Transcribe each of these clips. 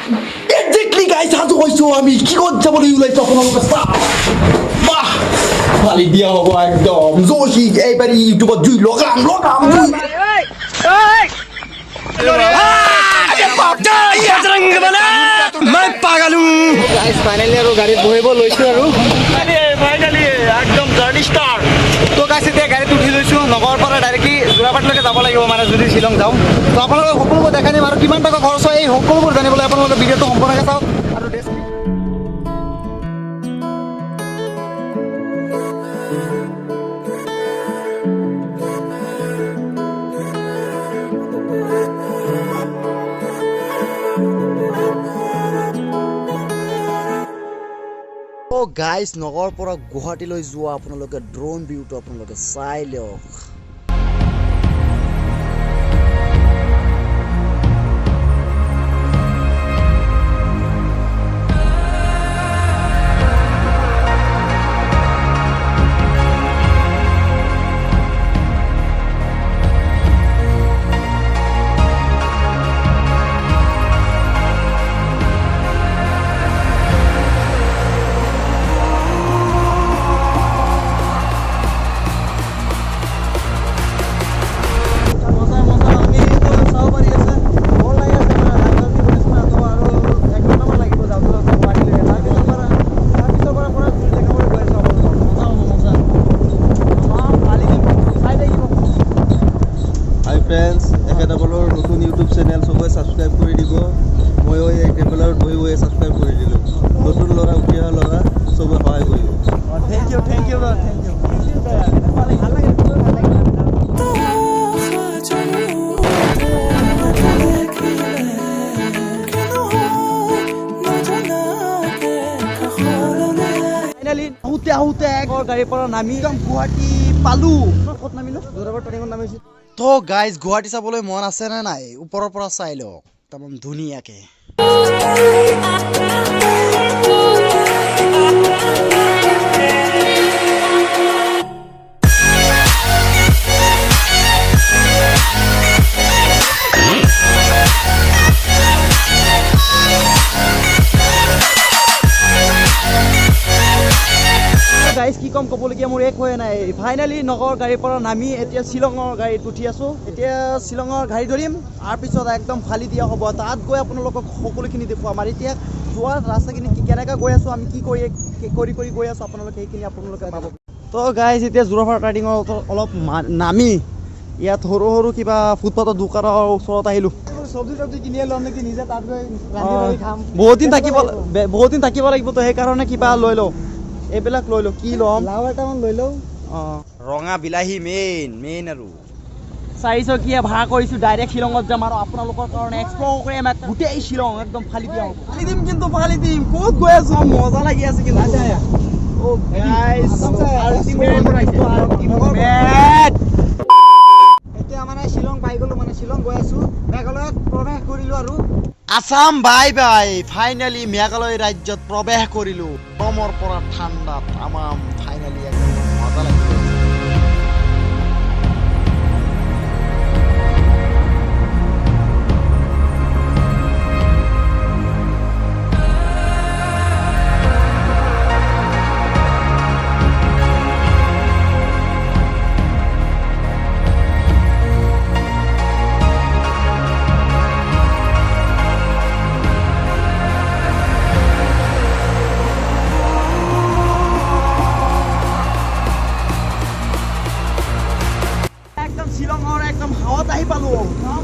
Exactly guys, হাজু হইছো আমি কি করতে বলি উলাইছো আপনাদের সাথে বাহ খালি দিয়া হবো একদম জোশি এইবারে ইউটিউবে জুই লগাম জুই मैं पागल हूँ गाइस फाइनली আৰু গাড়ীত বহিব লৈছো আৰু ফাইনালি একদম জাৰ্নি ষ্টাৰ্ট তো গাইস এতিয়া গাড়ীত উঠি লৈছো নগৰৰ পৰা ডাইৰেক্টলি যোৰাবাটলৈকে যাব লাগিব মানে যদি শ্বিলং যাওঁ তো আপোনালোকক সকলোবোৰ দেখাই দিম আৰু কিমান টকা খৰচ হয় এই সকলোবোৰ জানিবলৈ আপোনালোকে ভিডিঅ'টো সম্পূৰ্ণকৈ চাওক আৰু ও গাইস নগৰৰ পৰা গুৱাহাটীলৈ যোৱা আপোনালোকে ড্ৰোন ভিউটো আপোনালোকে চাই লওক फ्रेंड्स एकेडबলৰ নতুন ইউটিউব চেনেল সবাই সাবস্ক্ৰাইব কৰি দিব মই এই ট্ৰেভেলাৰত বহি সাবস্ক্ৰাইব কৰি দিলো নতুন লৰা উঠি অহা লৰা সবাই সহায় কৰিব thank you thank you finally আহোতে আগৰ গাড়ীৰ পৰা নামি গুৱাহাটী পালো ক'ত নামিলো যোৰাবাট ট্ৰেইনত নামিছো তো গাইজ গুৱাহাটী চাবলৈ মন আছে নে নাই ওপৰৰ পৰা চাই লওক তামাম ধুনীয়াকে গাইজ কি কম ক'বলগীয়া মোৰ এক হোৱা নাই ফাইনেলি নগৰ গাড়ীৰ পৰা নামি এতিয়া শ্বিলঙৰ গাড়ীত উঠি আছোঁ এতিয়া শ্বিলঙৰ গাড়ী ধৰিম তাৰপিছত একদম ফালি দিয়া হ'ব তাত গৈ আপোনালোকক সকলোখিনি দেখুৱাম আৰু এতিয়া যোৱা ৰাস্তাখিনি কেনেকৈ গৈ আছোঁ আমি কি কৰি গৈ আছোঁ আপোনালোকে সেইখিনি আপোনালোকে পাব তো গাইজ এতিয়া যোৰাবাট ৰাইডিঙৰ অলপ নামি ইয়াত সৰু সৰু কিবা ফুটপাথৰ দোকানৰ ওচৰত আহিলোঁ চব্জি কিনি ল'ম নেকি নিজে তাত গৈ খাম বহুত দিন থাকিব লাগিব তো সেইকাৰণে কিবা লৈ লওঁ এইবিলাক লৈ লওঁ কি ল'ম লাও এটামান লৈ লওঁ ৰঙা বিলাহী মেইন আৰু 400 কিয়া ভাড়া কৰিছোঁ ডাইৰেক্ট শ্বিলঙত যাম আৰু আপোনালোকৰ কাৰণে এক্সপ্ল'ৰ কৰিম গোটেই শ্বিলং একদম ফালি দিয়া হ'ব ফালি দিম ক'ত গৈ আছোঁ মজা লাগি আছে কিন্তু এতিয়া মানে শ্বিলং পাই গ'লোঁ মানে শ্বিলং গৈ আছোঁ মেঘালয়ত প্ৰৱেশ কৰিলোঁ আৰু Assam bye bye finally Meghalaya ৰাজ্যত প্ৰৱেশ কৰিলোঁ গৰমৰ পৰা ঠাণ্ডা তামাম ফাইনালি একদম মজা লাগিল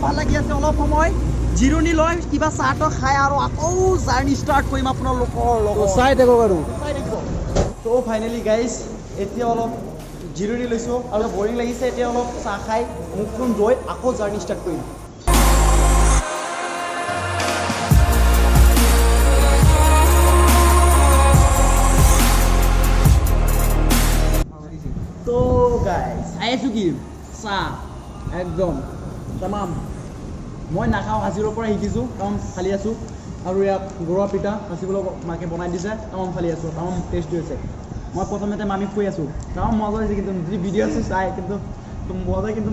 ভাল লাগি আছে অলপ সময় জিৰণি লৈ কিবা চাহ খাই আৰু আকৌ জাৰ্ণি ষ্টাৰ্ট কৰিম আপোনালোকৰ লগত চাই থাকক আৰু তো ফাইনেলি গাইজ এতিয়া অলপ জিৰণি লৈছোঁ আৰু বৰিং লাগিছে এতিয়া অলপ চাহ খাই মুখখন ধুই আকৌ জাৰ্ণি ষ্টাৰ্ট কৰিম তো গাইজ চাই আছোঁ কি চাহ একদম তামাম মই নাখাওঁ হাজিৰৰ পৰা শিকিছোঁ তামাম ফালি আছোঁ আৰু ইয়াত গৰুৱা পিঠা সাঁচিবলৈ মাকে বনাই দিছে তামাম ফালি আছোঁ তামাম টেষ্টি হৈছে মই প্ৰথমতে মামীক কৈ আছোঁ তামাম মজা হৈছে কিন্তু যি ভিডিঅ' আছে চাই কিন্তু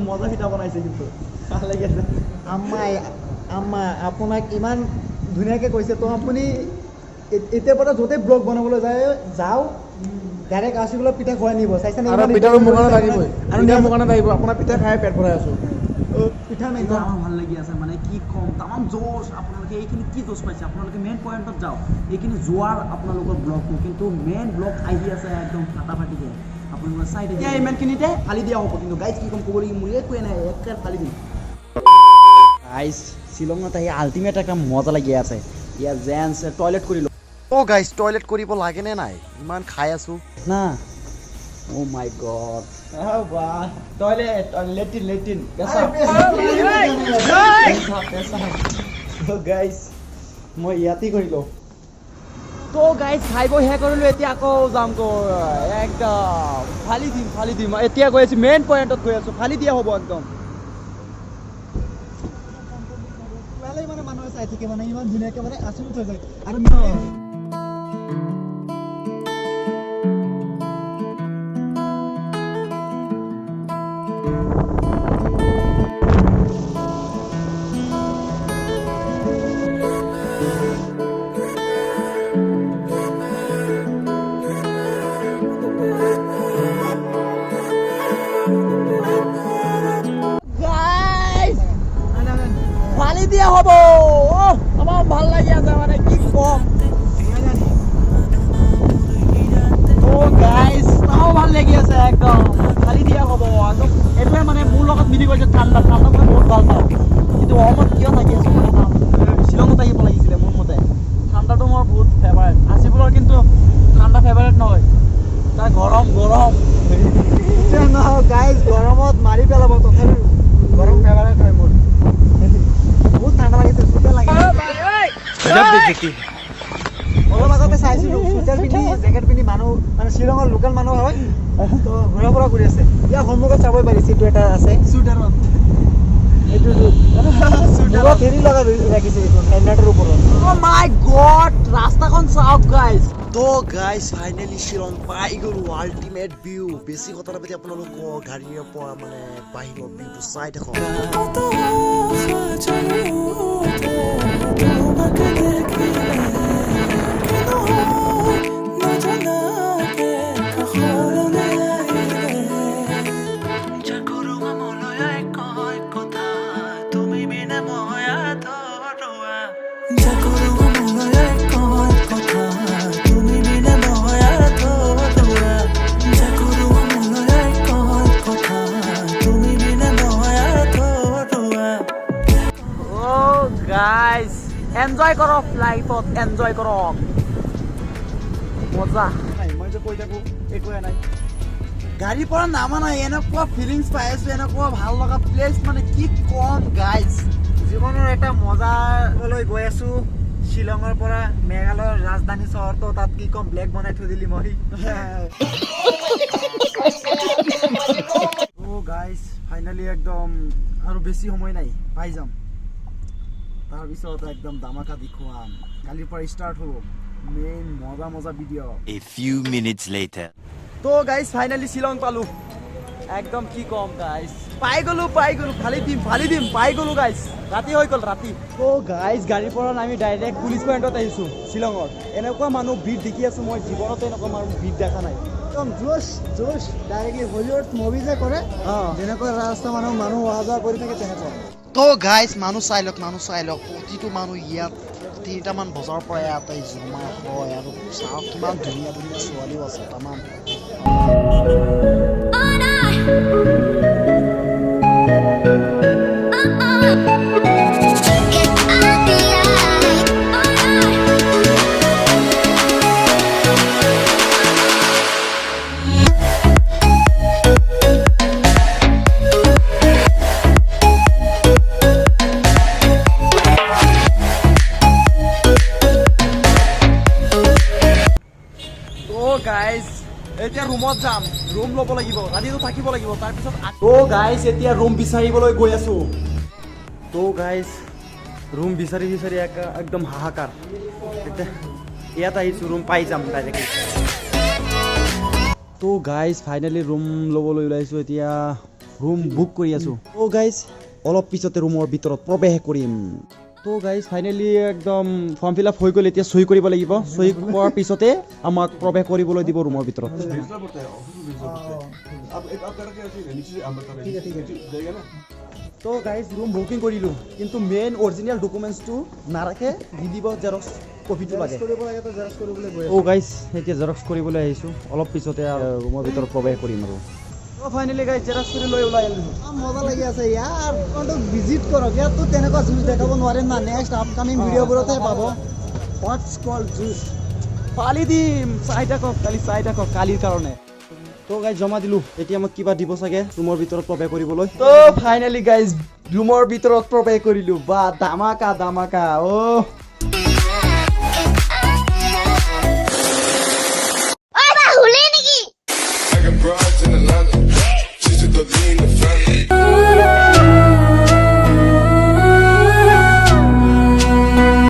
মজা পিঠা বনাইছে কিন্তু ভাল লাগি আছে আম্মা আপোনাক ইমান ধুনীয়াকৈ কৈছে তো আপুনি এতিয়াৰ পৰা য'তে ব্লগ বনাবলৈ যাওঁ ডাইৰেক্ট আসিবলৈ পিঠা খুৱাই নিব চাইছেনে আৰু পিঠাটো মোৰ কাৰণে লাগিবই আৰু নিয়া মোৰ কাৰণে লাগিব আপোনাৰ পিঠা খাই পেট ভৰাই আছোঁ পিঠা নাই একদম আমাৰ ভাল লাগি আছে মানে কি ক'ম তামাম জোচ আপোনালোকে এইখিনি কি জোচ পাইছে আপোনালোকে মেইন পইণ্টত যাওক এইখিনি যোৱাৰ আপোনালোকৰ ব্লগটো কিন্তু মেইন ব্লগ আহি আছে একদম ফাটাফাটিকে আপোনালোকে চাই দিয়ে এতিয়া ইমানখিনিতে ফালি দিয়া হ'ব কিন্তু গাইজ কি ক'ম ক'বলগীয়া মোৰ একোৱে নাই একেবাৰে ফালি দিম গাইজ শ্বিলঙত আহি আল্টিমেট একটা মজা লাগি আছে ইয়াত জেন্টছ টয়লেট কৰি অ' গাইজ টয়লেট কৰিব লাগেনে নাই ইমান খাই আছোঁ না Oh my god. Oh wow. Toilet, Latin. So guys, মই ইয়াতে কৰিলো। তো গাইজ খাই বৈ শেষ কৰিলো এতিয়া আকৌ যাম একদম ফালি দিম এতিয়া গৈ আছো মেইন পইণ্টত গৈ আছো ফালি দিয়া হ'ব একদম মানে মানুহে চাই থাকে মানে ইমান ধুনীয়াকৈ মানে আচৰিত হৈ যায় আৰু ফালি দিয়া হ'ব আমাৰ ভাল লাগি আছে মানে কি কম গাইজ তাও ভাল লাগি আছে একদম ফালি দিয়া হ'ব একদম এইটোৱে মানে মোৰ লগত মিলি গৈছে ঠাণ্ডা মই বহুত ভাল পাওঁ কিন্তু অসমত কিয় থাকি আছো মানে শ্বিলঙত আহিব লাগিছিলে মোৰ মতে ঠাণ্ডাটো মোৰ বহুত ফেভাৰেট হাচিপুৰৰ কিন্তু ঠাণ্ডা ফেভাৰেট নহয় তাৰ গৰম গাইজ গৰমত মাৰি পেলাব তথাপি গৰম ফেভাৰেট হয় মোৰ বহুত ঠাণ্ডা লাগিছে চুইটাৰ লাগিছে অলপ আগতে চাইছিলোঁ চুইটাৰ পিন্ধি জেকেট পিন্ধি মানুহ মানে শ্বিলঙৰ লোকেল মানুহ হয় তো ঘূৰা ফুৰা কৰি আছে ইয়াৰ সন্মুখত চাবই পাৰি চিটু এটা আছে চুইটাৰত এইটো হেৰি লগাই ৰাখিছে এইখন হেলমেটৰ ওপৰত Oh my god ৰাস্তাখন চাওক গাইজ তো গাইজ ফাইনেলি শ্বিলং পাই গ'লো আল্টিমেট ভিউ বেছি কথা নাপাতি আপোনালোকক গাড়ীৰ পৰা মানে বাহিৰৰ ভিউটো চাই থাকক গাইজ এনজয় কৰক লাইফত এনজয় কৰক মজা মই যে কৈ থাকোঁ একোৱে নাই গাড়ীৰ পৰা নামা নাই এনেকুৱা ফিলিংছ পাই আছো এনেকুৱা ভাল লগা প্লেচ মানে কি কম গাইজ জীৱনৰ এটা মজালৈ গৈ আছোঁ শ্বিলঙৰ পৰা মেঘালয়ৰ ৰাজধানী চহৰটো তাত কি ক'ম ব্লেক বনাই থৈ দিলি মই গাইজ ফাইনেলি একদম আৰু বেছি সময় নাই পাই যাম তাৰপিছত একদম দামাকা দেখুৱাম কালিৰ পৰা ষ্টাৰ্ট হ'ব মেইন মজা video' A few minutes later. তো গাইজ ফাইনেলি শ্বিলং পালো একদম কি কম গাইজ পাই গ'লো ফালি দিম পাই গ'লো গাইজ ৰাতি হৈ গ'ল ৰাতি তো গাইজ গাড়ীৰ পৰা আমি ডাইৰেক্ট পুলিচ পইণ্টত আহিছোঁ শ্বিলঙত এনেকুৱা মানুহ ভিৰ দেখি আছোঁ মই জীৱনতে এনেকুৱা মানুহ ভিৰ দেখা নাই একদম জোচ ডাইৰেক্টলি হলিউড মুভি যে কৰে যেনেকুৱা ৰাস্তা মানুহ অহা যোৱা কৰি থাকে তেনেকুৱা তো গাইজ মানুহ চাই লওক প্ৰতিটো মানুহ ইয়াত 3টামান বজাৰ পৰা ইয়াতে জমা হয় আৰু চাওক কিমান ধুনীয়া ছোৱালীও আছে তামাম গাইজ এতিয়া ৰুমত যাম ৰুম ল'ব লাগিব ৰাতিটো থাকিব লাগিব তাৰপিছত তো গাইজ এতিয়া ৰুম বিচাৰিবলৈ গৈ আছো তো গাইজ ৰুম বিচাৰি একদম হাহাকাৰ এতিয়া ইয়াত আহিছোঁ ৰুম পাই যাম ডাইৰেক্টলি তো গাইজ ফাইনেলি ৰুম ল'বলৈ ওলাইছোঁ এতিয়া ৰুম বুক কৰি আছোঁ তো গাইজ অলপ পিছতে ৰুমৰ ভিতৰত প্ৰৱেশ কৰিম তো গাইজ ফাইনেলি একদম ফৰ্ম ফিল আপ হৈ গ'ল এতিয়া চহী কৰিব লাগিব চহী কৰাৰ পিছতে আমাক প্ৰৱেশ কৰিবলৈ দিব ৰুমৰ ভিতৰত তো গাইজ ৰুম বুকিং কৰিলোঁ কিন্তু মেইন অৰিজিনেল ডকুমেণ্টছটো নাৰাখে দি দিব জেৰক্স কপিটো লাগে গাইজ এতিয়া জেৰক্স কৰিবলৈ আহিছোঁ অলপ পিছতে ৰুমৰ ভিতৰত প্ৰৱেশ কৰিম আৰু ফাইনেলি গাইজ জেৰক্স কৰি লৈ ওলাই আহিলোঁ মজা লাগি আছে ইয়াৰ ভিজিট কৰক ইয়াততো তেনেকুৱা জুচ দেখাব নোৱাৰিম না নেক্সট আপকামিং ভিডিঅ'বোৰতহে পাব হোৱাটছ কল জুচ পালি দিম চাই থাকক কালিৰ কাৰণে তো গাইজ জমা দিলোঁ এতিয়া মোক কিবা দিব চাগে ৰুমৰ ভিতৰত প্ৰৱেশ কৰিবলৈ তো ফাইনেলি গাইজ ৰুমৰ ভিতৰত প্ৰৱেশ কৰিলোঁ বা ধামাকা